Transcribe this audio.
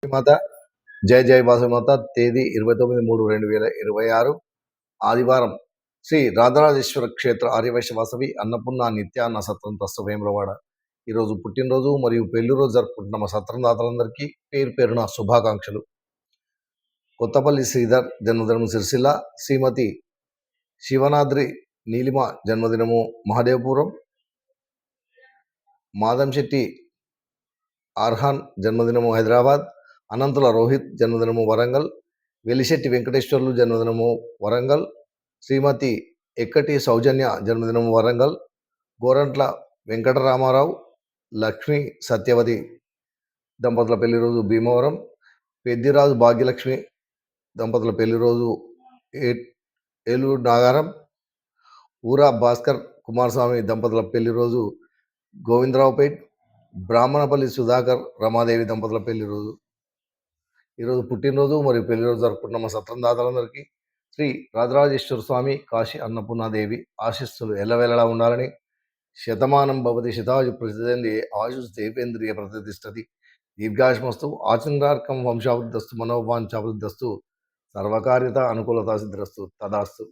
మాత జై జై వాసమాత. తేదీ 29/3/2026 ఆదివారం. శ్రీ రాజరాజేశ్వర క్షేత్ర ఆర్యవైశ్య వాసవి అన్నపూర్ణ నిత్యాన్న సత్రం ట్రస్ట్ వేములవాడ. ఈరోజు పుట్టినరోజు మరియు పెళ్లి రోజు జరుపుకుంటున్న మా సత్రం దాతలందరికీ పేరు పేరున శుభాకాంక్షలు. కొత్తపల్లి శ్రీధర్ జన్మదినం సిరిసిల్ల, శ్రీమతి శివనాద్రి నీలిమ జన్మదినము మహదేవపురం, మాదంశెట్టి ఆర్హాన్ జన్మదినము హైదరాబాద్, అనంతుల రోహిత్ జన్మదినము వరంగల్, వెలిశెట్టి వెంకటేశ్వర్లు జన్మదినము వరంగల్, శ్రీమతి ఎక్కటి సౌజన్య జన్మదినము వరంగల్, గోరంట్ల వెంకటరామారావు లక్ష్మీ సత్యవతి దంపతుల పెళ్లి రోజు భీమవరం, పెద్దిరాజు భాగ్యలక్ష్మి దంపతుల పెళ్లి రోజు ఏలూరు నాగారం, ఊరా భాస్కర్ కుమారస్వామి దంపతుల పెళ్లి రోజు గోవిందరావుపేట్, బ్రాహ్మణపల్లి సుధాకర్ రమాదేవి దంపతుల పెళ్లి రోజు. ఈరోజు పుట్టినరోజు మరియు పెళ్లి రోజు జరుపుకుంటున్న మా సత్రం దాతలందరికీ శ్రీ రాజరాజేశ్వర స్వామి కాశీ అన్నపూర్ణాదేవి ఆశీస్సులు ఎల్లవేళలా ఉండాలని, శతమానం భవతి శతాయు ప్రసిద్ధి ఆయుష్ దేవేంద్రియ ప్రతిష్టతి దీర్ఘాయుష్మస్తు ఆచంద్రార్కం వంశావృద్ధస్తు మనోవాంఛావృద్ధస్తు సర్వకార్యత అనుకూలత సిద్ధిరస్తు తదాస్తు.